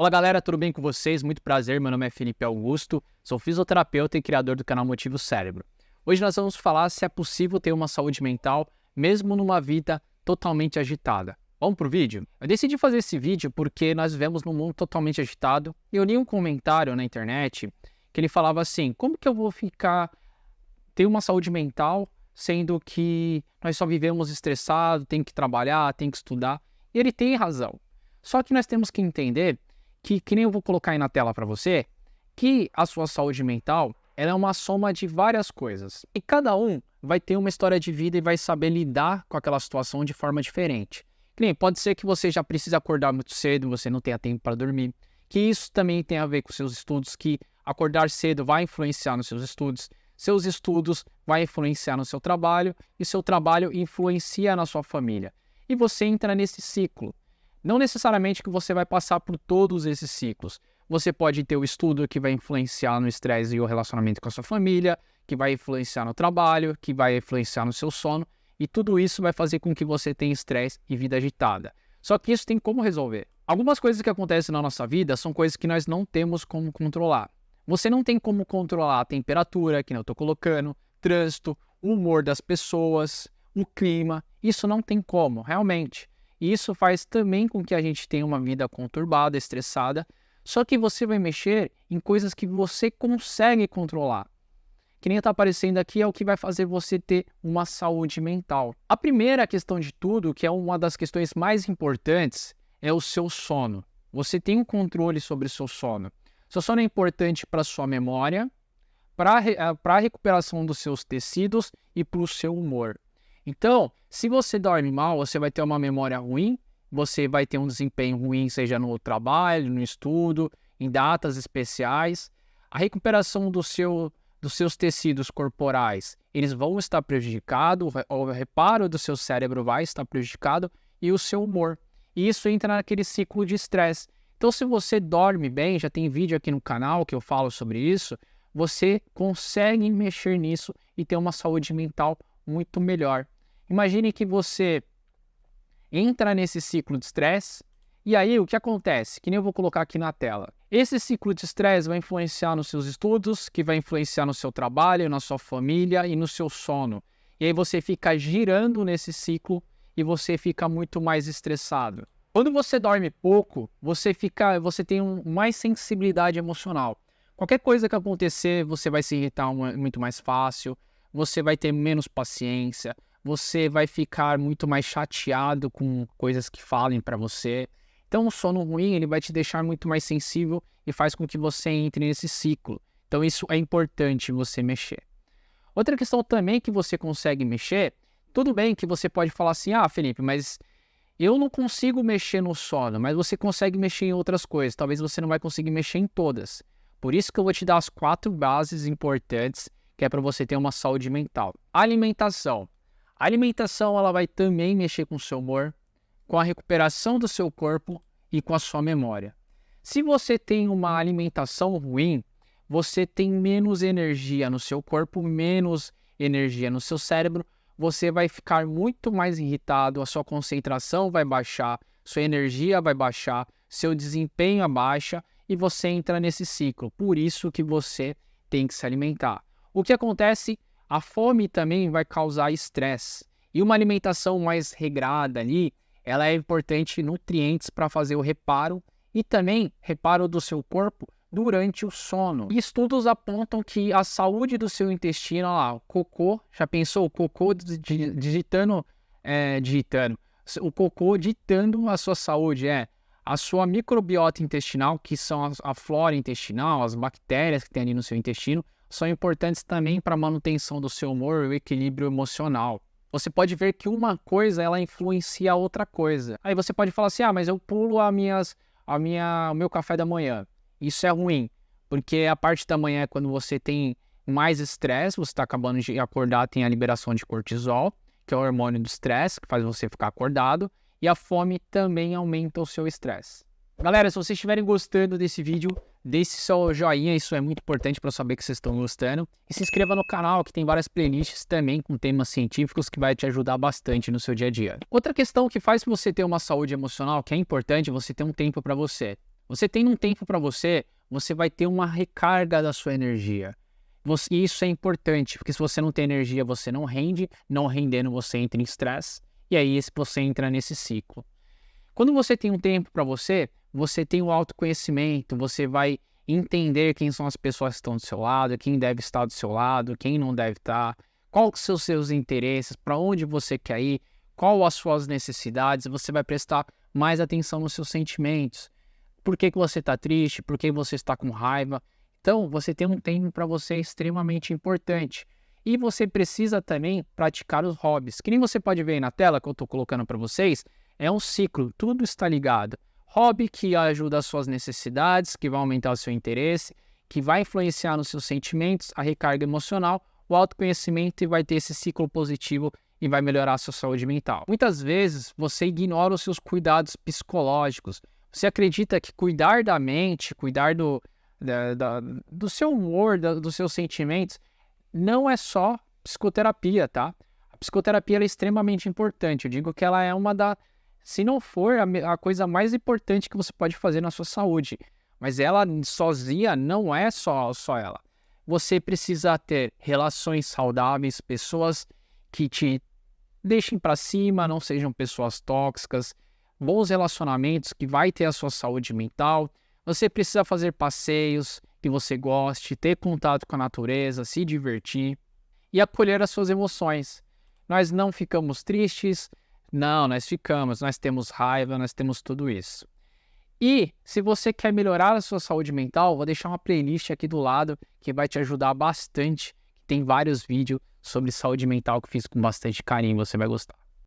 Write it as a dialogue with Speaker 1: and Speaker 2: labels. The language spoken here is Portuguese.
Speaker 1: Olá galera, tudo bem com vocês? Muito prazer, meu nome é Felipe Augusto, sou fisioterapeuta e criador do canal Motivo Cérebro. Hoje nós vamos falar se é possível ter uma saúde mental mesmo numa vida totalmente agitada. Vamos pro vídeo? Eu decidi fazer esse vídeo porque nós vivemos num mundo totalmente agitado e eu li um comentário na internet que ele falava assim: como que eu vou ter uma saúde mental sendo que nós só vivemos estressados, tem que trabalhar, tem que estudar? E ele tem razão. Só que nós temos que entender que nem eu vou colocar aí na tela para você, que a sua saúde mental ela é uma soma de várias coisas. E cada um vai ter uma história de vida e vai saber lidar com aquela situação de forma diferente. Que nem, pode ser que você já precise acordar muito cedo, você não tenha tempo para dormir. Que isso também tem a ver com seus estudos, que acordar cedo vai influenciar nos seus estudos vai influenciar no seu trabalho, e seu trabalho influencia na sua família. E você entra nesse ciclo. Não necessariamente que você vai passar por todos esses ciclos. Você pode ter o estudo que vai influenciar no estresse e o relacionamento com a sua família, que vai influenciar no trabalho, que vai influenciar no seu sono, e tudo isso vai fazer com que você tenha estresse e vida agitada. Só que isso tem como resolver. Algumas coisas que acontecem na nossa vida são coisas que nós não temos como controlar. Você não tem como controlar a temperatura, que eu estou colocando, trânsito, o humor das pessoas, o clima. Isso não tem como, realmente. E isso faz também com que a gente tenha uma vida conturbada, estressada, só que você vai mexer em coisas que você consegue controlar. Que nem está aparecendo aqui é o que vai fazer você ter uma saúde mental. A primeira questão de tudo, que é uma das questões mais importantes, é o seu sono. Você tem um controle sobre o seu sono. Seu sono é importante para a sua memória, para a recuperação dos seus tecidos e para o seu humor. Então, se você dorme mal, você vai ter uma memória ruim, você vai ter um desempenho ruim, seja no trabalho, no estudo, em datas especiais. A recuperação dos seus tecidos corporais, eles vão estar prejudicados, o reparo do seu cérebro vai estar prejudicado e o seu humor. E isso entra naquele ciclo de estresse. Então, se você dorme bem, já tem vídeo aqui no canal que eu falo sobre isso, você consegue mexer nisso e ter uma saúde mental muito melhor. Imagine que você entra nesse ciclo de estresse e aí o que acontece? Que nem eu vou colocar aqui na tela. Esse ciclo de estresse vai influenciar nos seus estudos, que vai influenciar no seu trabalho, na sua família e no seu sono. E aí você fica girando nesse ciclo e você fica muito mais estressado. Quando você dorme pouco, você tem mais sensibilidade emocional. Qualquer coisa que acontecer, você vai se irritar muito mais fácil, você vai ter menos paciência, você vai ficar muito mais chateado com coisas que falem para você. Então, o sono ruim ele vai te deixar muito mais sensível e faz com que você entre nesse ciclo. Então, isso é importante você mexer. Outra questão também que você consegue mexer, tudo bem que você pode falar assim, Felipe, mas eu não consigo mexer no sono, mas você consegue mexer em outras coisas. Talvez você não vai conseguir mexer em todas. Por isso que eu vou te dar as 4 bases importantes que é para você ter uma saúde mental. Alimentação. A alimentação ela vai também mexer com o seu humor, com a recuperação do seu corpo e com a sua memória. Se você tem uma alimentação ruim, você tem menos energia no seu corpo, menos energia no seu cérebro, você vai ficar muito mais irritado, a sua concentração vai baixar, sua energia vai baixar, seu desempenho abaixa e você entra nesse ciclo. Por isso que você tem que se alimentar. O que acontece? A fome também vai causar estresse. E uma alimentação mais regrada ali, ela é importante nutrientes para fazer o reparo e também reparo do seu corpo durante o sono. E estudos apontam que a saúde do seu intestino, olha lá, o cocô, já pensou? O cocô o cocô ditando a sua saúde, a sua microbiota intestinal, que são a flora intestinal, as bactérias que tem ali no seu intestino, são importantes também para a manutenção do seu humor e o equilíbrio emocional. Você pode ver que uma coisa ela influencia a outra coisa. Aí você pode falar assim, mas eu pulo o meu café da manhã. Isso é ruim, porque a parte da manhã é quando você tem mais estresse, você está acabando de acordar, tem a liberação de cortisol, que é o hormônio do estresse, que faz você ficar acordado, e a fome também aumenta o seu estresse. Galera, se vocês estiverem gostando desse vídeo, deixe seu joinha, isso é muito importante para saber que vocês estão gostando. E se inscreva no canal, que tem várias playlists também com temas científicos que vai te ajudar bastante no seu dia a dia. Outra questão que faz você ter uma saúde emocional, que é importante você ter um tempo para você. Você tendo um tempo para você, você vai ter uma recarga da sua energia. E isso é importante, porque se você não tem energia, você não rende, não rendendo, você entra em estresse, e aí você entra nesse ciclo. Quando você tem um tempo para você, você tem o autoconhecimento, você vai entender quem são as pessoas que estão do seu lado, quem deve estar do seu lado, quem não deve estar, quais são os seus interesses, para onde você quer ir, quais as suas necessidades, você vai prestar mais atenção nos seus sentimentos. Por que você está triste? Por que você está com raiva? Então, você ter um tempo para você é extremamente importante. E você precisa também praticar os hobbies. Que nem você pode ver aí na tela que eu estou colocando para vocês, é um ciclo, tudo está ligado. Hobby que ajuda as suas necessidades, que vai aumentar o seu interesse, que vai influenciar nos seus sentimentos, a recarga emocional, o autoconhecimento e vai ter esse ciclo positivo e vai melhorar a sua saúde mental. Muitas vezes você ignora os seus cuidados psicológicos. Você acredita que cuidar da mente, cuidar do seu humor, dos seus sentimentos, não é só psicoterapia, tá? A psicoterapia ela é extremamente importante. Eu digo que ela é se não for a coisa mais importante que você pode fazer na sua saúde. Mas ela sozinha não é só ela. Você precisa ter relações saudáveis, pessoas que te deixem para cima, não sejam pessoas tóxicas, bons relacionamentos que vai ter a sua saúde mental. Você precisa fazer passeios que você goste, ter contato com a natureza, se divertir e acolher as suas emoções. Nós não ficamos tristes, não, nós ficamos, nós temos raiva, nós temos tudo isso. E se você quer melhorar a sua saúde mental, vou deixar uma playlist aqui do lado que vai te ajudar bastante. Tem vários vídeos sobre saúde mental que fiz com bastante carinho, você vai gostar.